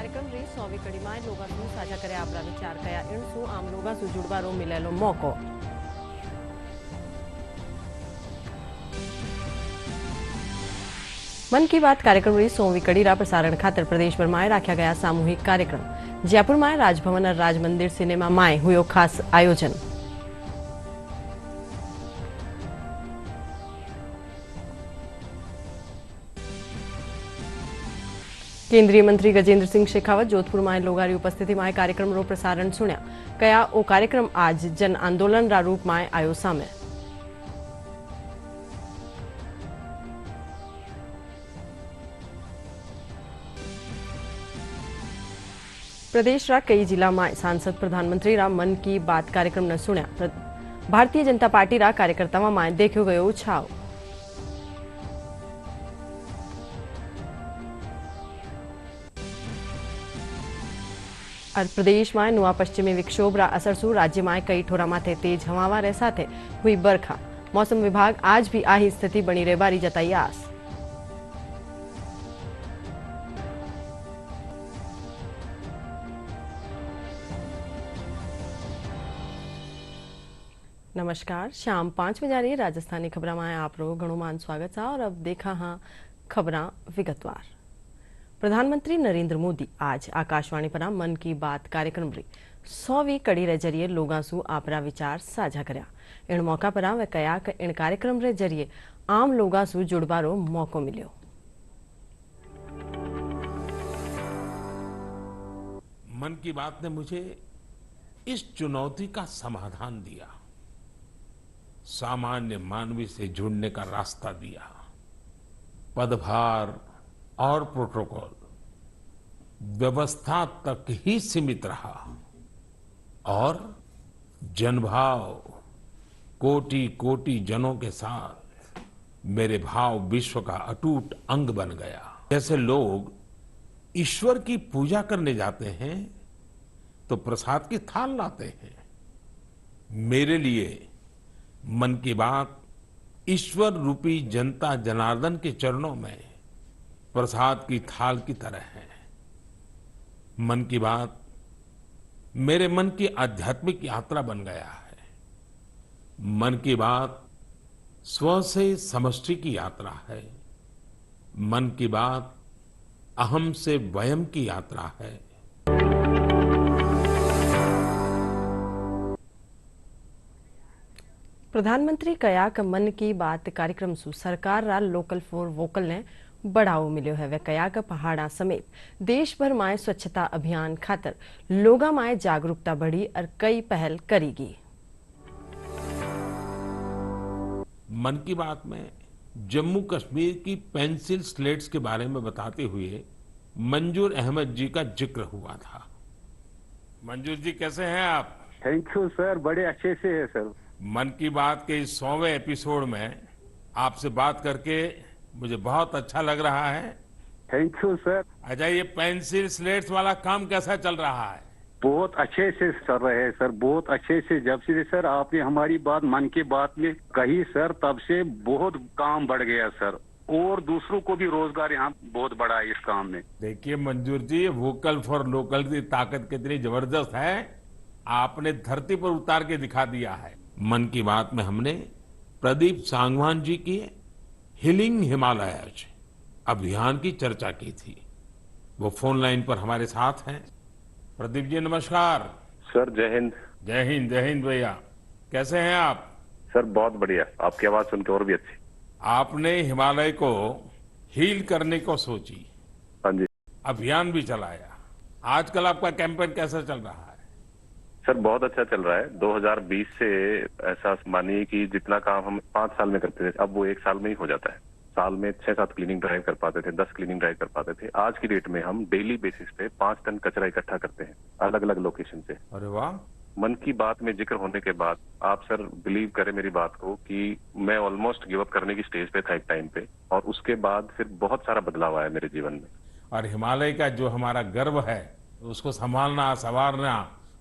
કાર્યક્રમ રી 100મી કડીમાં લોકોનું સાજા કર્યા આપણા વિચાર કયા ઇણસું આમ લોકોનું जुड़वारो मिलेलो मौको। मन की बात कार्यक्रम री 100મી कड़ी प्रसारण खातर प्रदेशभर में राख्या गया सामूहिक कार्यक्रम। जयपुर में राजभवन और राजमंदिर सिनेमा में हुयो खास आयोजन। केंद्रीय मंत्री गजेंद्र सिंह शेखावत जोधपुर में लोगारी उपस्थिति में कार्यक्रम रो प्रसारण सुन्या कया ओ कार्यक्रम आज जन आंदोलन रा रूप में आयो सामे। प्रदेश रा कई जिला में सांसद प्रधानमंत्री रा मन की बात कार्यक्रम ने सुन्या। भारतीय जनता पार्टी रा कार्यकर्ताओं में देखो गयो उत्साह। और प्रदेश में नुआ पश्चिमी विक्षोभ रा असर सु राज्य में कई ठोरा माथे तेज हवावारे साथे हुई बरखा। मौसम विभाग आज भी आही स्थिति बनी रहेबारी जताई आस। नमस्कार, शाम 5 बजे राजस्थानी खबरा में आप रो घणो मान स्वागत है। और अब देखा हाँ खबरा विगतवार। प्रधानमंत्री नरेंद्र मोदी आज आकाशवाणी पर मन की बात कार्यक्रम री 100वी कड़ी रे जरिए लोगां सु आपरा विचार साझा करया। इन मौका पर वे कया कि इन कार्यक्रम रे जरिए आम लोगां सु जुड़वारो मौको मिल्यो। मन की बात ने मुझे इस चुनौती का समाधान दिया, सामान्य मानवी से जुड़ने का रास्ता दिया। पदभार और प्रोटोकॉल व्यवस्था तक ही सीमित रहा और जनभाव कोटि कोटि जनों के साथ मेरे भाव विश्व का अटूट अंग बन गया। जैसे लोग ईश्वर की पूजा करने जाते हैं तो प्रसाद की थाल लाते हैं, मेरे लिए मन की बात ईश्वर रूपी जनता जनार्दन के चरणों में प्रसाद की थाल की तरह है। मन की बात मेरे मन की आध्यात्मिक यात्रा बन गया है। मन की बात स्व से समष्टि की यात्रा है। मन की बात अहम से वयम की यात्रा है। प्रधानमंत्री कया कि मन की बात कार्यक्रम सु सरकार रा लोकल फॉर वोकल ने बढ़ावो मिलो है। वे कया कि पहाड़ा समेत देश भर में स्वच्छता अभियान खातर लोगा में जागरूकता बढ़ी और कई पहल करेगी। मन की बात में जम्मू कश्मीर की पेंसिल स्लेट्स के बारे में बताते हुए मंजूर अहमद जी का जिक्र हुआ था। मंजूर जी कैसे हैं आप? थैंक यू सर, बड़े अच्छे से है सर। मन की बात के इस 100वें एपिसोड में आपसे बात करके मुझे बहुत अच्छा लग रहा है। Thank you sir. अच्छा, ये पेंसिल स्लेट्स वाला काम कैसा चल रहा है? बहुत अच्छे से चल रहे हैं सर, बहुत अच्छे से। जब से सर आपने हमारी बात मन की बात में कही सर, तब से बहुत काम बढ़ गया सर, और दूसरों को भी रोजगार यहाँ बहुत बढ़ा है इस काम में। देखिए मंजूर जी, वोकल फॉर लोकल की ताकत कितनी जबरदस्त है, आपने धरती पर उतार के दिखा दिया है। मन की बात में हमने प्रदीप सांगवान जी की हीलिंग हिमालयज अभियान की चर्चा की थी। वो फोन लाइन पर हमारे साथ हैं। प्रदीप जी नमस्कार। सर जय हिंद। जय हिंद, जय हिंद भैया, कैसे हैं आप? सर बहुत बढ़िया, आपकी आवाज सुन के और भी अच्छी। आपने हिमालय को हील करने को सोची, हाँ जी। अभियान भी चलाया। आजकल आपका कैंपेन कैसा चल रहा है? सर बहुत अच्छा चल रहा है। 2020 से ऐसा मानिए कि जितना काम हम 5 साल में करते थे, अब वो 1 साल में ही हो जाता है। साल में 6-7 क्लीनिंग ड्राइव कर पाते थे, 10 क्लीनिंग ड्राइव कर पाते थे। आज की डेट में हम डेली बेसिस पे 5 टन कचरा इकट्ठा करते हैं अलग अलग लोकेशन से। अरे वाह। मन की बात में जिक्र होने के बाद आप सर बिलीव करें मेरी बात को कि मैं ऑलमोस्ट गिव अप करने की स्टेज पे था एक टाइम पे, और उसके बाद फिर बहुत सारा बदलाव आया मेरे जीवन में। और हिमालय का जो हमारा गर्व है उसको संभालना संवारना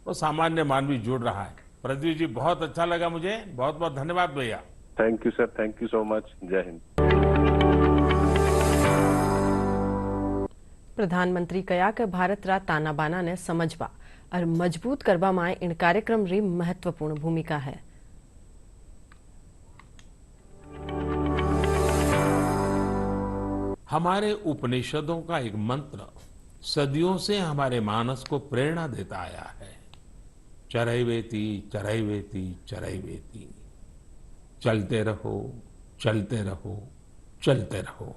वो सामान्य मानवी जुड़ रहा है। प्रदीप जी बहुत अच्छा लगा मुझे, बहुत बहुत धन्यवाद भैया। Thank you sir, thank you so much. जय हिंद। प्रधानमंत्री कया के भारत रा ताना बाना ने समझवा और मजबूत करवा में इन कार्यक्रम री महत्वपूर्ण भूमिका है। हमारे उपनिषदों का एक मंत्र सदियों से हमारे मानस को प्रेरणा देता आया है। चरैवेति चरैवेति चरैवेति, चलते रहो चलते रहो चलते रहो।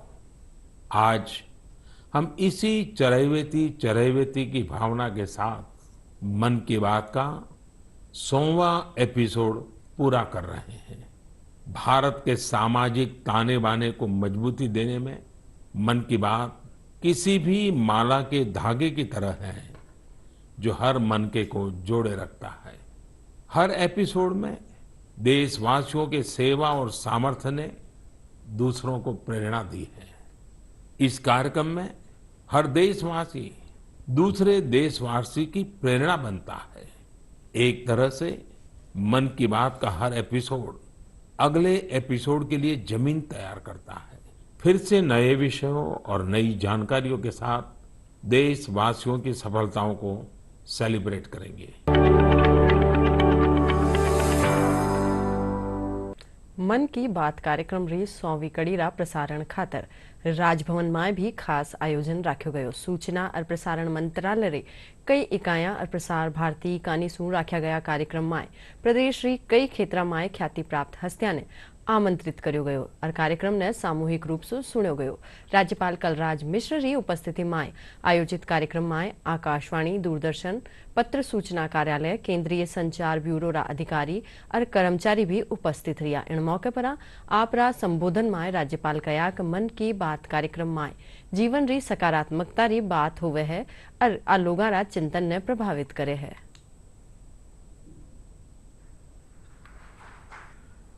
आज हम इसी चरैवेति चरैवेति की भावना के साथ मन की बात का 100वां एपिसोड पूरा कर रहे हैं। भारत के सामाजिक ताने बाने को मजबूती देने में मन की बात किसी भी माला के धागे की तरह है जो हर मनके को जोड़े रखता है। हर एपिसोड में देशवासियों के सेवा और सामर्थ्य ने दूसरों को प्रेरणा दी है। इस कार्यक्रम में हर देशवासी दूसरे देशवासी की प्रेरणा बनता है। एक तरह से मन की बात का हर एपिसोड अगले एपिसोड के लिए जमीन तैयार करता है। फिर से नए विषयों और नई जानकारियों के साथ देशवासियों की सफलताओं को सेलिब्रेट करेंगे। मन की बात कार्यक्रम री 100वीं कड़ी रा प्रसारण खातर राजभवन में भी खास आयोजन राख्यो गयो। सूचना और प्रसारण मंत्रालय रे कई इकाइयां और प्रसार भारती कानी सु राख्या गया कार्यक्रम में प्रदेश री कई क्षेत्र में ख्याति प्राप्त हस्तियां ने आमंत्रित कर्यो गयो और कार्यक्रम ने सामूहिक रूप से सुन्यो गयो। राज्यपाल कलराज मिश्र री उपस्थिति में आयोजित कार्यक्रम में आकाशवाणी, दूरदर्शन, पत्र सूचना कार्यालय, केंद्रीय संचार ब्यूरो रा अधिकारी और कर्मचारी भी उपस्थित रिया। इन मौके पर आप रा संबोधन में राज्यपाल कया कि मन की बात कार्यक्रम में जीवन री सकारात्मकता री बात होवे है और आ लोगा रा चिंतन ने प्रभावित करे है।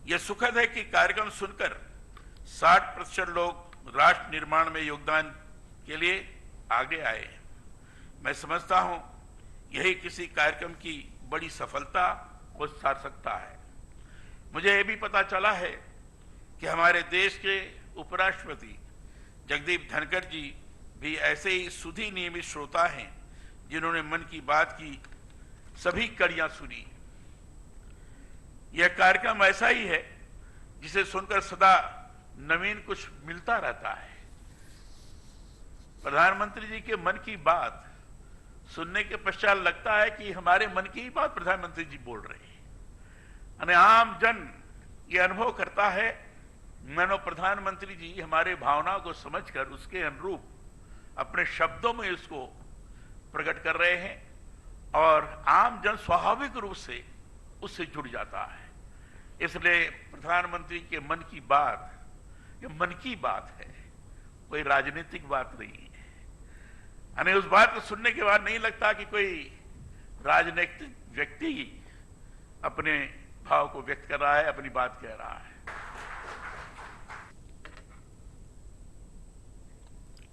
यह सुखद है कि कार्यक्रम सुनकर 60% लोग राष्ट्र निर्माण में योगदान के लिए आगे आए। मैं समझता हूं यही किसी कार्यक्रम की बड़ी सफलता और सार्थकता है। मुझे यह भी पता चला है कि हमारे देश के उपराष्ट्रपति जगदीप धनखड़ जी भी ऐसे ही सुधी नियमित श्रोता हैं जिन्होंने मन की बात की सभी कड़ियां सुनी। यह कार्यक्रम ऐसा ही है जिसे सुनकर सदा नवीन कुछ मिलता रहता है। प्रधानमंत्री जी के मन की बात सुनने के पश्चात लगता है कि हमारे मन की बात प्रधानमंत्री जी बोल रहे हैं। आम जन ये अनुभव करता है मानो प्रधानमंत्री जी हमारे भावनाओं को समझकर उसके अनुरूप अपने शब्दों में उसको प्रकट कर रहे हैं और आम जन स्वाभाविक रूप से उससे जुड़ जाता है। इसलिए प्रधानमंत्री के मन की बात ये मन की बात है, कोई राजनीतिक बात नहीं है। उस बात को सुनने के बाद नहीं लगता कि कोई राजनीतिक व्यक्ति अपने भाव को व्यक्त कर रहा है, अपनी बात कह रहा है।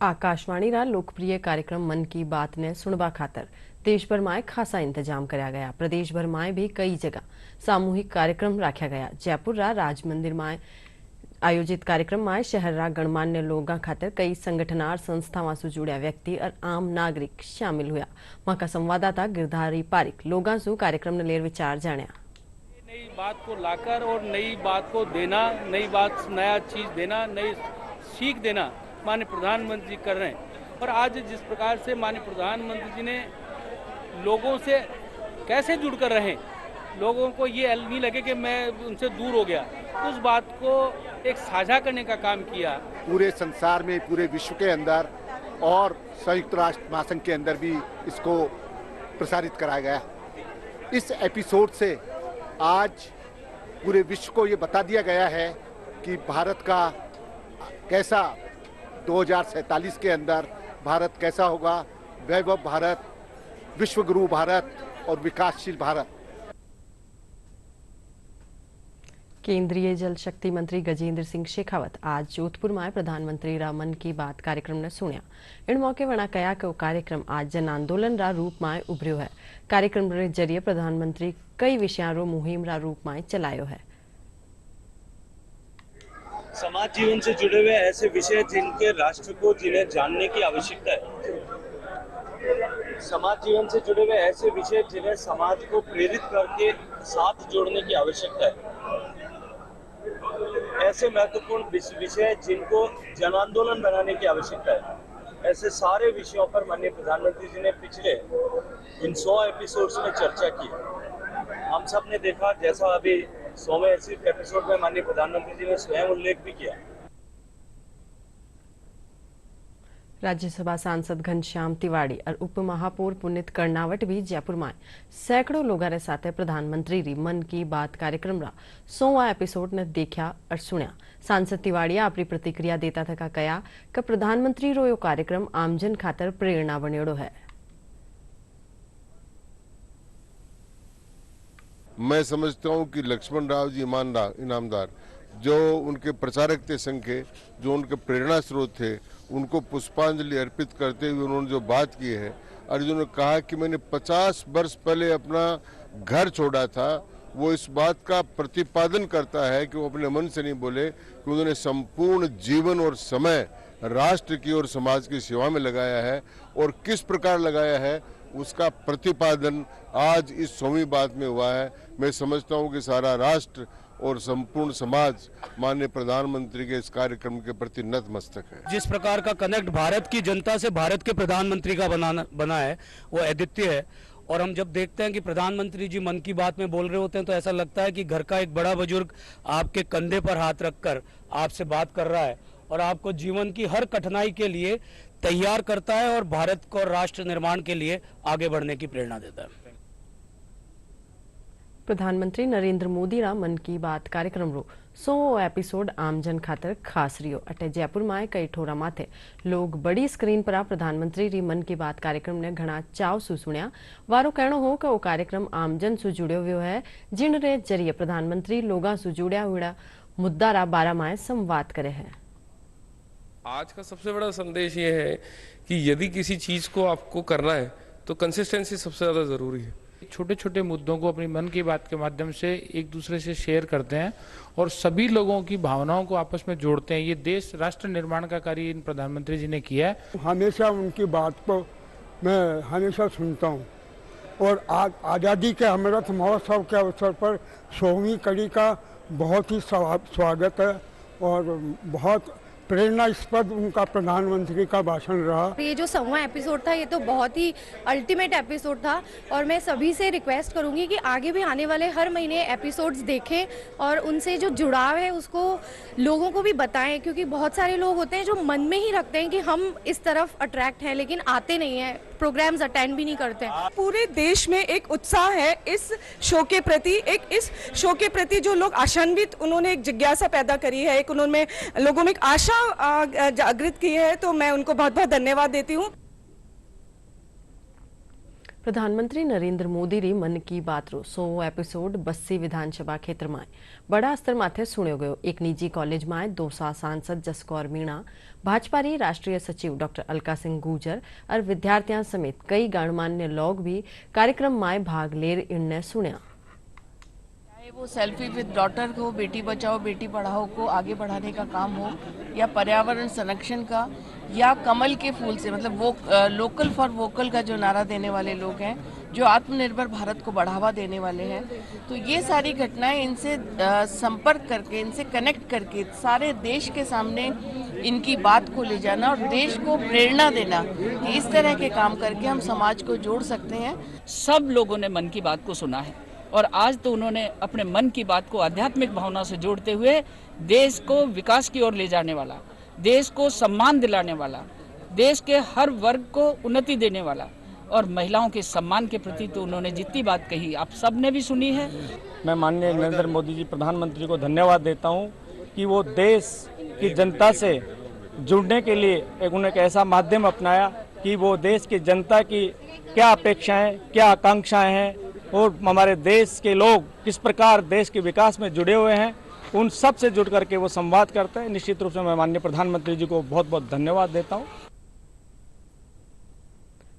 आकाशवाणी रा लोकप्रिय कार्यक्रम मन की बात ने सुनवा खातर देश भर में खासा इंतजाम कराया गया। प्रदेश भर में भी कई जगह सामूहिक कार्यक्रम रखा गया। जयपुर रा राज मंदिर में आयोजित कार्यक्रम में शहर रा गणमान्य लोगों खातर कई संगठनार संस्थावां से जुड़े व्यक्ति और आम नागरिक शामिल हुआ। वहां का संवाददाता गिरधारी पारिक लोगों से कार्यक्रम ने लेर विचार जाने। नई बात को लाकर और नई बात को देना, नई बात नया चीज देना, नई सीख देना माननीय प्रधानमंत्री जी कर रहे हैं। और आज जिस प्रकार से माननीय प्रधानमंत्री जी ने लोगों से कैसे जुड़कर रहे, लोगों को ये नहीं लगे कि मैं उनसे दूर हो गया, उस बात को एक साझा करने का काम किया। पूरे संसार में, पूरे विश्व के अंदर और संयुक्त राष्ट्र महासंघ के अंदर भी इसको प्रसारित कराया गया। इस एपिसोड से आज पूरे विश्व को ये बता दिया गया है कि भारत का कैसा 2047 के अंदर भारत कैसा होगा, वैभव भारत, विश्वगुरु भारत और विकासशील भारत। केंद्रीय जल शक्ति मंत्री गजेंद्र सिंह शेखावत आज जोधपुर में प्रधानमंत्री रा मन की बात कार्यक्रम ने सुनिया। इन मौके वना कया कि कार्यक्रम आज जन आंदोलन रा रूप में उभरियो है। कार्यक्रम रे जरिए प्रधानमंत्री कई विषयों रो मुहिम रा रूप में चलायो है। समाज जीवन से जुड़े हुए ऐसे विषय जिनके राष्ट्र को जिन्हें जानने की आवश्यकता है। समाज जीवन से जुड़े हुए ऐसे विषय जिन्हें समाज को प्रेरित करके साथ जोड़ने की आवश्यकता है। ऐसे महत्वपूर्ण विषय जिनको जन आंदोलन बनाने की आवश्यकता है। ऐसे सारे विषयों पर माननीय प्रधानमंत्री जी ने पिछले इन 100 एपिसोड्स में चर्चा की। हम सब ने देखा, जैसा अभी 100वें एपिसोड में माननीय प्रधानमंत्री जी ने स्वयं उल्लेख भी किया। राज्यसभा सांसद घनश्याम तिवाड़ी और उप महापौर पुनीत कर्नावट भी जयपुर में सैकड़ों लोगों रे साथे प्रधानमंत्री री मन की बात कार्यक्रम रा 100वां एपिसोड ने देखा और सुनिया। सांसद तिवाड़ी अपनी प्रतिक्रिया देता था कहा कि प्रधानमंत्री रो यो कार्यक्रम आमजन खातर प्रेरणा बनेड़ो है। मैं समझता हूं कि लक्ष्मण राव जी इनामदार जो उनके प्रचारक थे संघ के, जो उनके प्रेरणा स्रोत थे, उनको पुष्पांजलि अर्पित करते हुए उन्होंने जो बात की है और जिन्होंने कहा कि मैंने 50 वर्ष पहले अपना घर छोड़ा था, वो इस बात का प्रतिपादन करता है कि वो अपने मन से नहीं बोले कि उन्होंने संपूर्ण जीवन और समय राष्ट्र की और समाज की सेवा में लगाया है और किस प्रकार लगाया है उसका प्रतिपादन आज इस 100वीं बात में हुआ है। मैं समझता हूं कि सारा राष्ट्र और संपूर्ण समाज माननीय प्रधानमंत्री के इस कार्यक्रम के प्रति नतमस्तक है। जिस प्रकार का कनेक्ट भारत की जनता से भारत के प्रधानमंत्री का बना है वो अद्वितीय है। और हम जब देखते हैं कि प्रधानमंत्री जी मन की बात में बोल रहे होते हैं तो ऐसा लगता है कि घर का एक बड़ा बुजुर्ग आपके कंधे पर हाथ रखकर आपसे बात कर रहा है और आपको जीवन की हर कठिनाई के लिए तैयार करता है और भारत को राष्ट्र निर्माण के लिए आगे बढ़ने की प्रेरणा देता है। प्रधानमंत्री नरेंद्र मोदी रा मन की बात कार्यक्रम रो 100 एपिसोड आमजन खातर खास रियो। अटे जयपुर में कई ठोरा माथे लोग बड़ी स्क्रीन पर प्रधानमंत्री री मन की बात कार्यक्रम ने घना चाव सु सुनिया। वारो कहनो हो कि वो कार्यक्रम आमजन सु जुड़ियो हुयो है, जिन रे जरिए प्रधानमंत्री लोगा सु जुड़िया हुआ मुद्दा रा बारा में संवाद करे है। आज का सबसे बड़ा संदेश ये है कि यदि किसी चीज को आपको करना है तो कंसिस्टेंसी सबसे ज्यादा जरूरी है। छोटे छोटे मुद्दों को अपनी मन की बात के माध्यम से एक दूसरे से शेयर करते हैं और सभी लोगों की भावनाओं को आपस में जोड़ते हैं। ये देश राष्ट्र निर्माण का कार्य इन प्रधानमंत्री जी ने किया है। हमेशा उनकी बात को मैं हमेशा सुनता हूँ और आज आज़ादी के अमृत महोत्सव के अवसर पर 100वीं कड़ी का बहुत ही स्वागत है और बहुत प्रेरणास्पद उनका प्रधानमंत्री का भाषण रहा। ये जो 100वां एपिसोड था ये तो बहुत ही अल्टीमेट एपिसोड था और मैं सभी से रिक्वेस्ट करूंगी कि आगे भी आने वाले हर महीने एपिसोड्स देखें और उनसे जो जुड़ाव है उसको लोगों को भी बताएं, क्योंकि बहुत सारे लोग होते हैं जो मन में ही रखते हैं कि हम इस तरफ अट्रैक्ट हैं लेकिन आते नहीं हैं, प्रोग्राम्स अटेंड भी नहीं करते। पूरे देश में एक उत्साह है इस शो के प्रति, इस शो के प्रति जो लोग आशान्वित, उन्होंने एक जिज्ञासा पैदा करी है, एक उन्होंने लोगों में एक आशा जागृत की है, तो मैं उनको बहुत बहुत धन्यवाद देती हूँ। प्रधानमंत्री नरेंद्र मोदी री मन की बात रो 100 एपिसोड बस्सी विधानसभा क्षेत्र में बड़ा स्तर माथे सुन्यो गयो। एक निजी कॉलेज में दौसा सांसद जसकौर मीणा, भाजपा री राष्ट्रीय सचिव डॉक्टर अलका सिंह गुर्जर और विद्यार्थियों समेत कई गणमान्य लोग भी कार्यक्रम में भाग ले इनने सुनिया। वो सेल्फी विद डॉटर को, बेटी बचाओ बेटी पढ़ाओ को आगे बढ़ाने का काम हो, या पर्यावरण संरक्षण का, या कमल के फूल से, मतलब वो लोकल फॉर वोकल का जो नारा देने वाले लोग हैं, जो आत्मनिर्भर भारत को बढ़ावा देने वाले हैं, तो ये सारी घटनाएं इनसे संपर्क करके, इनसे कनेक्ट करके सारे देश के सामने इनकी बात को ले जाना और देश को प्रेरणा देना कि इस तरह के काम करके हम समाज को जोड़ सकते हैं। सब लोगों ने मन की बात को सुना है और आज तो उन्होंने अपने मन की बात को आध्यात्मिक भावना से जोड़ते हुए देश को विकास की ओर ले जाने वाला, देश को सम्मान दिलाने वाला, देश के हर वर्ग को उन्नति देने वाला और महिलाओं के सम्मान के प्रति तो उन्होंने जितनी बात कही आप सब ने भी सुनी है। मैं माननीय नरेंद्र मोदी जी प्रधानमंत्री को धन्यवाद देता हूं कि वो देश की जनता से जुड़ने के लिए उन्होंने एक ऐसा माध्यम अपनाया कि वो देश की जनता की क्या अपेक्षाएं, क्या आकांक्षाएं हैं और हमारे देश के लोग किस प्रकार देश के विकास में जुड़े हुए हैं, उन सब से जुड़ करके वो संवाद करते हैं। निश्चित रूप से मैं माननीय प्रधानमंत्री जी को बहुत बहुत धन्यवाद देता हूँ।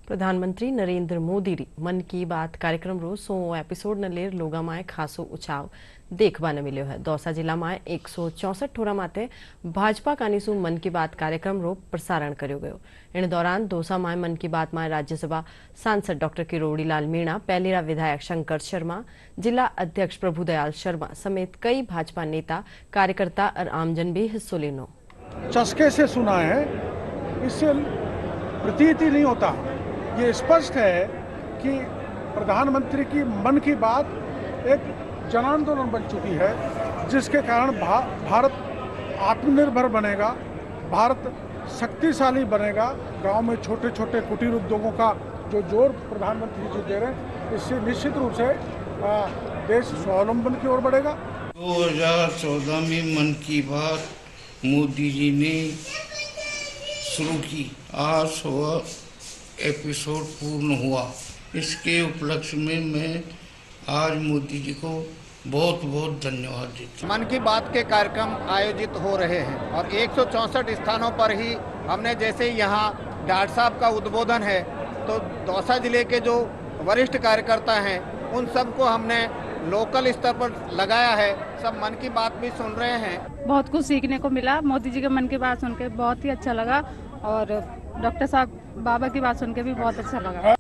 प्रधानमंत्री नरेंद्र मोदी री मन की बात कार्यक्रम रो 100 एपिसोड न लेर लोगा माए खासो उछाव देखवा न मिलो है। दौसा जिला में 164 ठोरा माते भाजपा कानीसु मन की बात कार्यक्रम रो प्रसारण कर्यो गयो। इन दौरान दौसा माए मन की बात में राज्यसभा सांसद डॉक्टर किरोड़ी लाल मीणा, पहलेरा विधायक शंकर शर्मा, जिला अध्यक्ष प्रभुदयाल शर्मा समेत कई भाजपा नेता, कार्यकर्ता और आमजन भी हिस्सों लेनो। चस्के से सुना है, इससे प्रतीति नहीं होता। ये स्पष्ट है कि प्रधानमंत्री की मन की बात एक जन आंदोलन बन चुकी है, जिसके कारण भारत आत्मनिर्भर बनेगा, भारत शक्तिशाली बनेगा। गांव में छोटे छोटे कुटीर उद्योगों का जो जोर प्रधानमंत्री जी दे रहे हैं, इससे निश्चित रूप से देश स्वावलंबन की ओर बढ़ेगा। 2014 में मन की बात मोदी जी ने शुरू की, आज वह एपिसोड पूर्ण हुआ। इसके उपलक्ष्य में मैं आज मोदी जी को बहुत बहुत धन्यवाद देता हूं। मन की बात के कार्यक्रम आयोजित हो रहे हैं और 164 स्थानों पर ही हमने, जैसे यहाँ डॉक्टर साहब का उद्बोधन है, तो दौसा जिले के जो वरिष्ठ कार्यकर्ता हैं उन सबको हमने लोकल स्तर पर लगाया है। सब मन की बात भी सुन रहे हैं। बहुत कुछ सीखने को मिला। मोदी जी के मन की बात सुन के बहुत ही अच्छा लगा और डॉक्टर साहब बाबा की बात सुन के भी बहुत अच्छा लगा।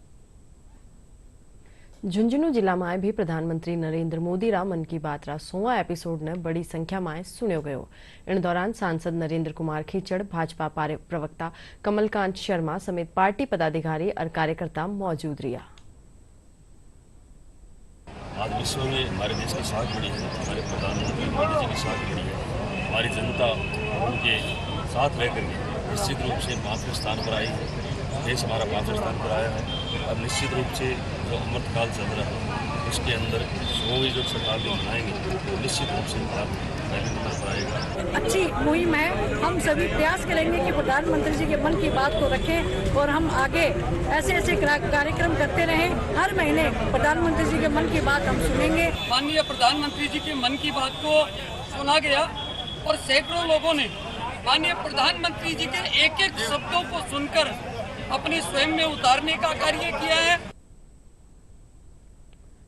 झुंझुनू जिला में भी प्रधानमंत्री नरेंद्र मोदी रा मन की बात रा 100वां एपिसोड ने बड़ी संख्या में सुन्यो गयो। इन दौरान सांसद नरेंद्र कुमार खीचड़, भाजपा प्रवक्ता कमलकांत शर्मा समेत पार्टी पदाधिकारी और कार्यकर्ता मौजूद रहा। आज विश्व में हमारे देश की साख बड़ी है, हमारे प्रधानमंत्री मोदी जी की साख बड़ी है। हमारी जनता उनके साथ रहकर निश्चित रूप से 5वें स्थान पर आई है। देश हमारा 5वें स्थान पर आया है। अब निश्चित रूप से जो अमृतकाल चल रहा है उसके अंदर 100वीं जो सरकार दिन मनाएंगे तो निश्चित रूप से पहले नंबर पर आएगा। अच्छी मुहिम है। हम सभी प्रयास करेंगे कि प्रधानमंत्री जी के मन की बात को रखें और हम आगे ऐसे ऐसे कार्यक्रम करते रहें। हर महीने प्रधानमंत्री जी के मन की बात हम सुनेंगे। माननीय प्रधानमंत्री जी के मन की बात को सुना गया और सैकड़ों लोगों ने माननीय प्रधानमंत्री जी के एक एक शब्दों को सुनकर अपने स्वयं में उतारने का कार्य किया है।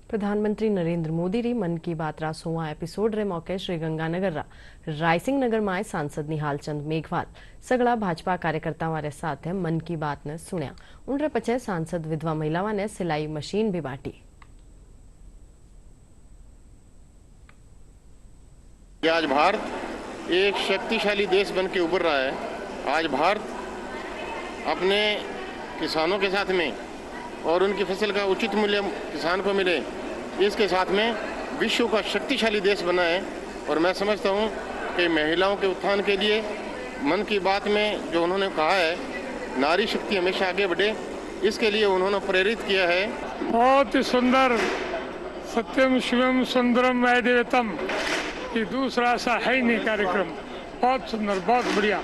प्रधानमंत्री नरेंद्र मोदी री मन की बात रा 100वां एपिसोड रे मौके श्रीगंगानगर रा रायसिंह नगर में सांसद निहाल चंद मेघवाल सगड़ा भाजपा कार्यकर्ता वाले साथ मन की बात ने सुनिया। उनरे पचे सांसद विधवा महिलाओं ने सिलाई मशीन भी बांटी। आज भारत एक शक्तिशाली देश बन के उभर रहा है। आज भारत अपने किसानों के साथ में और उनकी फसल का उचित मूल्य किसान को मिले, इसके साथ में विश्व का शक्तिशाली देश बना है। और मैं समझता हूं कि महिलाओं के उत्थान के लिए मन की बात में जो उन्होंने कहा है, नारी शक्ति हमेशा आगे बढ़े, इसके लिए उन्होंने प्रेरित किया है। बहुत ही सुंदर, सत्यम शिवम सुंदरम वैदेवतम, ये दूसरा सा है ही नहीं कार्यक्रम। बहुत सुंदर, बहुत बढ़िया।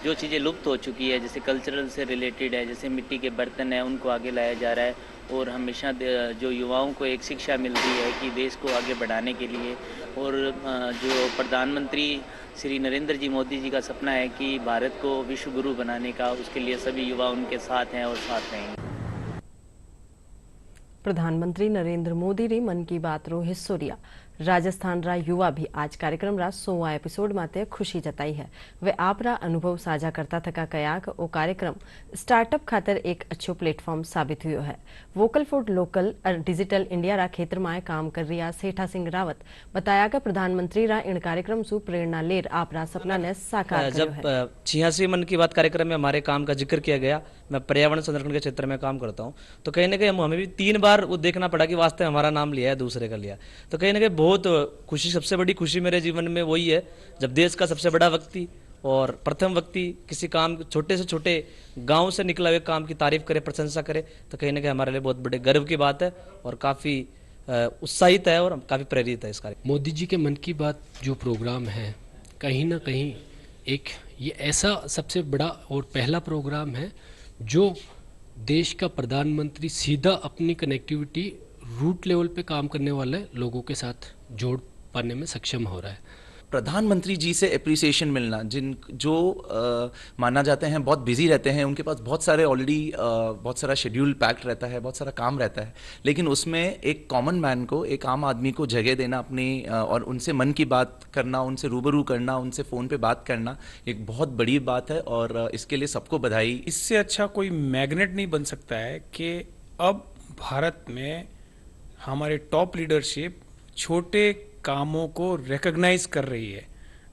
जो चीज़ें लुप्त हो चुकी है, जैसे कल्चरल से रिलेटेड है, जैसे मिट्टी के बर्तन है, उनको आगे लाया जा रहा है। और हमेशा जो युवाओं को एक शिक्षा मिल रही है कि देश को आगे बढ़ाने के लिए, और जो प्रधानमंत्री श्री नरेंद्र जी मोदी जी का सपना है कि भारत को विश्व गुरु बनाने का, उसके लिए सभी युवा उनके साथ हैं और साथ रहेंगे। प्रधानमंत्री नरेंद्र मोदी री मन की बात रो हिस्सो रिया। राजस्थान रा युवा भी आज कार्यक्रम रा 100वां एपिसोड माते खुशी जताई है। वे आप रा अनुभव साझा करता थका कयाक ओ कार्यक्रम स्टार्टअप खातर एक अच्छो प्लेटफॉर्म साबित हुयो है। वोकल फॉर लोकल और डिजिटल इंडिया रा क्षेत्र में काम कर रहा सेठा सिंह रावत बताया कि प्रधानमंत्री रा इन कार्यक्रम सु प्रेरणा लेर आप रा सपना ने साकार जब 86 मन की बात कार्यक्रम में हमारे काम का जिक्र किया गया, मैं पर्यावरण संरक्षण के क्षेत्र में काम करता हूँ, तो कहीं ना कहीं हमें भी 3 बार वो देखना पड़ा कि वास्तव हमारा नाम लिया है, दूसरे का लिया। तो कहीं ना कहीं बहुत खुशी, सबसे बड़ी खुशी मेरे जीवन में वही है जब देश का सबसे बड़ा व्यक्ति और प्रथम व्यक्ति किसी काम, छोटे से छोटे गांव से निकला हुए काम की तारीफ करे, प्रशंसा करे, तो कहीं ना कहीं हमारे लिए बहुत बड़े गर्व की बात है और काफ़ी उत्साहित है और काफ़ी प्रेरित है इस कार्य। मोदी जी के मन की बात जो प्रोग्राम है, कहीं ना कहीं एक ये ऐसा सबसे बड़ा और पहला प्रोग्राम है जो देश का प्रधानमंत्री सीधा अपनी कनेक्टिविटी रूट लेवल पे काम करने वाले लोगों के साथ जोड़ पाने में सक्षम हो रहा है। प्रधानमंत्री जी से एप्रिसिएशन मिलना, जो माना जाते हैं बहुत बिजी रहते हैं, उनके पास बहुत सारे ऑलरेडी बहुत सारा शेड्यूल पैक्ड रहता है, बहुत सारा काम रहता है, लेकिन उसमें एक कॉमन मैन को, एक आम आदमी को जगह देना अपनी और उनसे मन की बात करना, उनसे रूबरू करना, उनसे फ़ोन पे बात करना एक बहुत बड़ी बात है और इसके लिए सबको बधाई। इससे अच्छा कोई मैग्नेट नहीं बन सकता है कि अब भारत में हमारे टॉप लीडरशिप छोटे कामों को रिकॉग्नाइज कर रही है।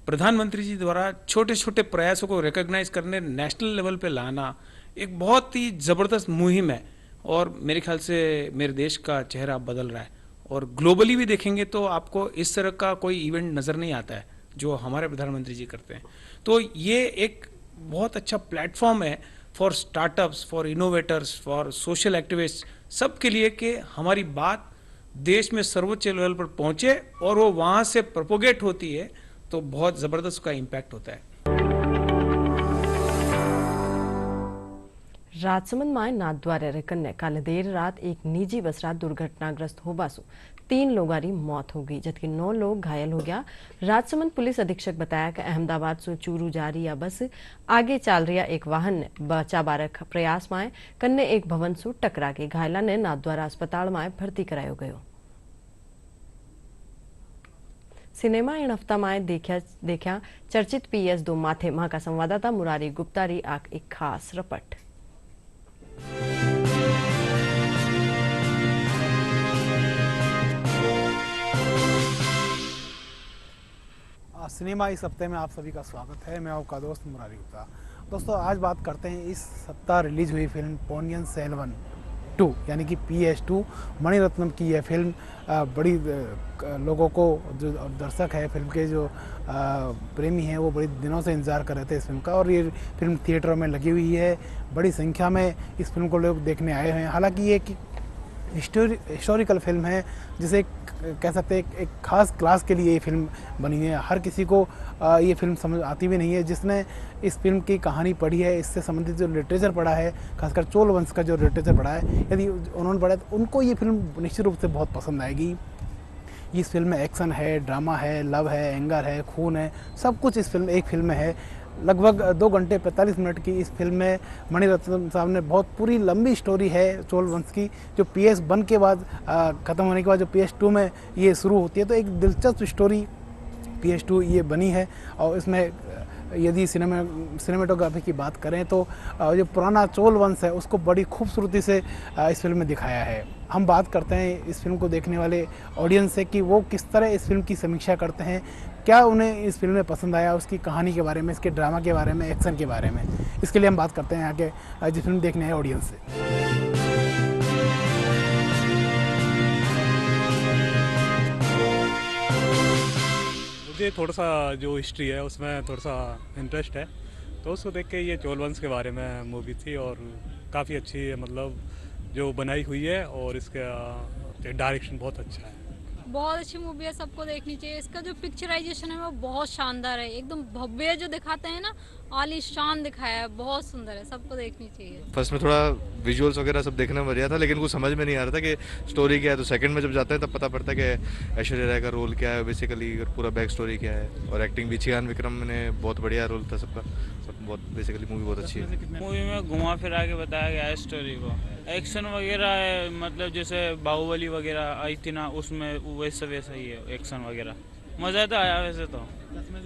प्रधानमंत्री जी द्वारा छोटे छोटे प्रयासों को रिकॉग्नाइज करने, नेशनल लेवल पे लाना एक बहुत ही ज़बरदस्त मुहिम है और मेरे ख्याल से मेरे देश का चेहरा बदल रहा है। और ग्लोबली भी देखेंगे तो आपको इस तरह का कोई इवेंट नज़र नहीं आता है जो हमारे प्रधानमंत्री जी करते हैं। तो ये एक बहुत अच्छा प्लेटफॉर्म है for startups, for innovators, for social activist, सबके लिए कि हमारी बात देश में सर्वोच्च लेवल पर पहुंचे और वो वहां से प्रोपोगेट होती है तो बहुत ज़बरदस्त उसका इम्पैक्ट होता है। રાજસમંદ માં નાથદ્વારા રેકનને કાલે देर रात एक निजी बस रात दुर्घटनाग्रस्त होने से 3 लोगों की मौत हो गई जबकि 9 लोग घायल हो गया। राजसमंद पुलिस अधीक्षक बताया कि अहमदाबाद से चूरू जा रही बस आगे चल रहा एक वाहन ने बचा बारक प्रयास में कन्ने एक भवन से टकरा गई। घायला ने नाथद्वारा अस्पताल में भर्ती करायो गयो। सिनेमा इन हफ्ता में देखा चर्चित PS2 माथे मां का संवाददाता मुरारी गुप्ता री एक खास रिपोर्ट। सिनेमा इस हफ्ते में आप सभी का स्वागत है। मैं आपका दोस्त मुरारी गुप्ता। दोस्तों आज बात करते हैं इस सप्ताह रिलीज हुई फिल्म पोन्नियिन सेल्वन 2 यानी कि PS2 मणिरत्नम की यह फिल्म बड़ी लोगों को, जो दर्शक है फिल्म के, जो प्रेमी हैं, वो बड़ी दिनों से इंतज़ार कर रहे थे इस फिल्म का और ये फिल्म थिएटरों में लगी हुई है। बड़ी संख्या में इस फिल्म को लोग देखने आए हैं। हालांकि ये हिस्टोरिकल फिल्म है जिसे कह सकते हैं एक खास क्लास के लिए ये फिल्म बनी है। हर किसी को ये फिल्म समझ आती भी नहीं है। जिसने इस फिल्म की कहानी पढ़ी है, इससे संबंधित जो लिटरेचर पढ़ा है, खासकर चोल वंश का जो लिटरेचर पढ़ा है, यदि उन्होंने पढ़ा तो उनको ये फिल्म निश्चित रूप से बहुत पसंद आएगी। इस फिल्म में एक्शन है, ड्रामा है, लव है, एंगर है, खून है, सब कुछ इस एक फिल्म में है। लगभग 2 घंटे 45 मिनट की इस फिल्म में मणिरत्नम साहब ने बहुत पूरी लंबी स्टोरी है चोल वंश की, जो PS1 के बाद ख़त्म होने के बाद जो PS2 में ये शुरू होती है। तो एक दिलचस्प स्टोरी PS2 ये बनी है और इसमें यदि सिनेमेटोग्राफी की बात करें तो जो पुराना चोल वंश है उसको बड़ी खूबसूरती से इस फिल्म में दिखाया है। हम बात करते हैं इस फिल्म को देखने वाले ऑडियंस से कि वो किस तरह इस फिल्म की समीक्षा करते हैं, क्या उन्हें इस फिल्म में पसंद आया, उसकी कहानी के बारे में, इसके ड्रामा के बारे में, एक्शन के बारे में। इसके लिए हम बात करते हैं आगे जिस फिल्म देखने आए ऑडियंस से। मुझे थोड़ा सा जो हिस्ट्री है उसमें थोड़ा सा इंटरेस्ट है, तो उसको देख के ये चोल वंश के बारे में मूवी थी और काफ़ी अच्छी है, मतलब जो बनाई हुई है और इसका डायरेक्शन बहुत अच्छा है। बहुत अच्छी मूवी है, सबको देखनी चाहिए। इसका जो पिक्चराइजेशन है वो बहुत शानदार है, एकदम भव्य जो दिखाते हैं ना, आलीशान दिखाया है, बहुत सुंदर है, सबको देखनी चाहिए। फर्स्ट में थोड़ा विजुअल्स वगैरह सब देखने में बढ़िया था, लेकिन कुछ समझ में नहीं आ रहा था कि स्टोरी क्या है। तो सेकंड में जब जाते हैं तब पता पड़ता है कि ऐश्वर्या राय का रोल क्या है बेसिकली और पूरा बैक स्टोरी क्या है। और एक्टिंग भी चियान विक्रम ने बहुत बढ़िया रोल था सबका, सब बहुत बेसिकली मूवी बहुत अच्छी है। मूवी में घुमा फिरा के बताया गया है स्टोरी को, एक्शन वगैरह है, मतलब जैसे बाहुबली वगैरह आई थी ना, उसमें वैसा ही है एक्शन वगैरह। मज़ा तो आया वैसे तो,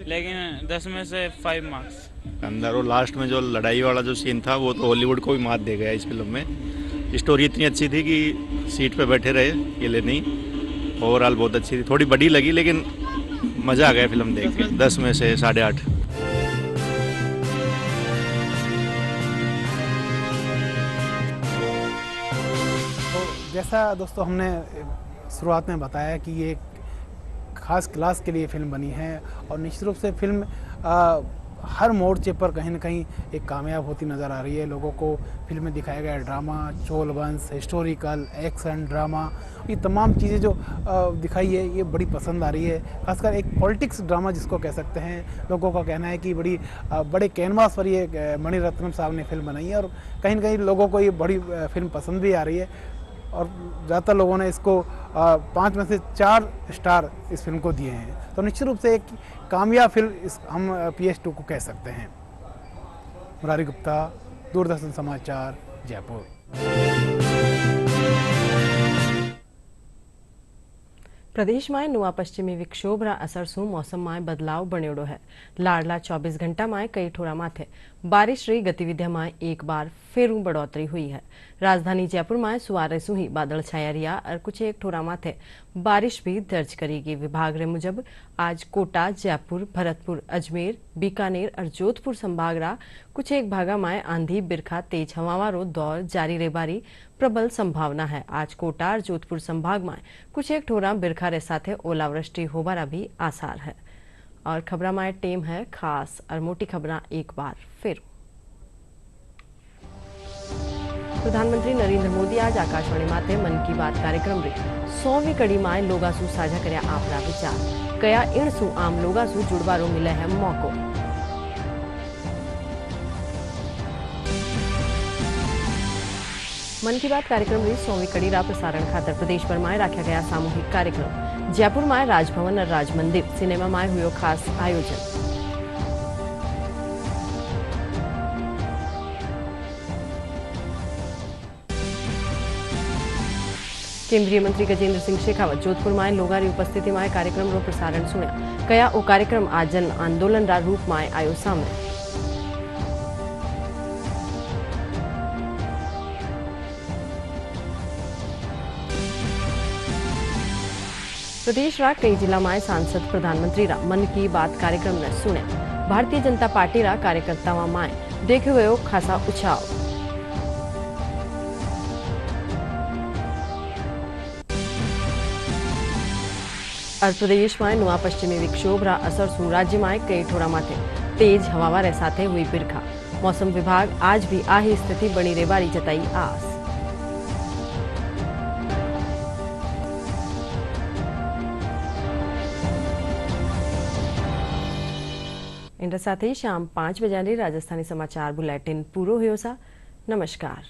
लेकिन 10 में से 5 मार्क्स। अंदर और लास्ट में जो लड़ाई वाला जो सीन था वो तो हॉलीवुड को भी मात दे गया इस फिल्म में। स्टोरी इतनी अच्छी थी कि सीट पे बैठे रहे, ये ले नहीं। ओवरऑल बहुत अच्छी थी, थोड़ी बड़ी लगी लेकिन मज़ा आ गया फिल्म देख के। 10 में से 8.5। तो जैसा दोस्तों हमने शुरुआत में बताया कि ये खास क्लास के लिए फिल्म बनी है और निश्चित रूप से फिल्म हर मोर्चे पर कहीं ना कहीं एक कामयाब होती नज़र आ रही है। लोगों को फिल्म में दिखाया गया ड्रामा, चोल वंश, हिस्टोरिकल, एक्शन, ड्रामा, ये तमाम चीज़ें जो दिखाई है ये बड़ी पसंद आ रही है। खासकर एक पॉलिटिक्स ड्रामा जिसको कह सकते हैं। लोगों का कहना है कि बड़े कैनवास पर ये मणिरत्नम साहब ने फिल्म बनाई है और कहीं ना कहीं लोगों को ये बड़ी फिल्म पसंद भी आ रही है और ज़्यादातर लोगों ने इसको 5 में से 4 स्टार इस फिल्म को दिए हैं। तो निश्चित रूप से एक कामयाब फिल्म हम PS2 को कह सकते हैं। मुरारी गुप्ता, दूरदर्शन समाचार, जयपुर। प्रदेश में नवा पश्चिमी विक्षोभ रा असर से मौसम में बदलाव बन्योड़ो है। लाडला 24 घंटा में कई ठोरा माथे बारिश रही गतिविधियां में एक बार फिर बढ़ोतरी हुई है। राजधानी जयपुर में सुवारे से ही बादल छाया रिया और कुछ एक ठोरा माथे बारिश भी दर्ज करेगी। विभाग रे मुजब आज कोटा, जयपुर, भरतपुर, अजमेर, बीकानेर और जोधपुर संभाग रा कुछ एक भागा में आंधी, बिरखा, तेज हवावारो दौर जारी रेबारी प्रबल संभावना है। आज कोटा और जोधपुर संभाग में कुछ एक ठोरा बिरखा रे साथे ओलावृष्टि होबारा भी आसार है। और खबरा में टेम है खास और मोटी खबरा एक बार फिर। प्रधानमंत्री नरेंद्र मोदी आज आकाशवाणी माथे मन की बात कार्यक्रम रे 100वीं कड़ी में लोगा सु साझा करया आपरा विचार। कया इन सु आम लोगा सु जुड़वारो मिले है मौको। मन की बात कार्यक्रम री 100वीं कड़ी रा प्रसारण खातर प्रदेश भर में रखा गया सामूहिक कार्यक्रम। जयपुर में राजभवन और राजमंदिर सिनेमा में हुयो खास आयोजन। केंद्रीय मंत्री गजेंद्र सिंह शेखावत जोधपुर में लोगा री उपस्थिति में कार्यक्रम रो प्रसारण सुन्या। कया ओ कार्यक्रम आज जन आंदोलन रा रूप में आयो सामने। प्रदेश रा कई जिला में सांसद प्रधानमंत्री रा मन की बात कार्यक्रम ने सुन्या। भारतीय जनता पार्टी रा कार्यकर्ताओं में देखो गयो खासा उत्साह। और प्रदेश में नवा पश्चिमी विक्षोभ रा असर से राज्य में कई ठोरा माथे तेज हवावारे साथे हुई बिरखा। मौसम विभाग आज भी आही स्थिति बनी रेवारी जताई आस। इन साथ ही शाम 5 बजे राजस्थानी समाचार बुलेटिन पूरो हुयो सा। नमस्कार।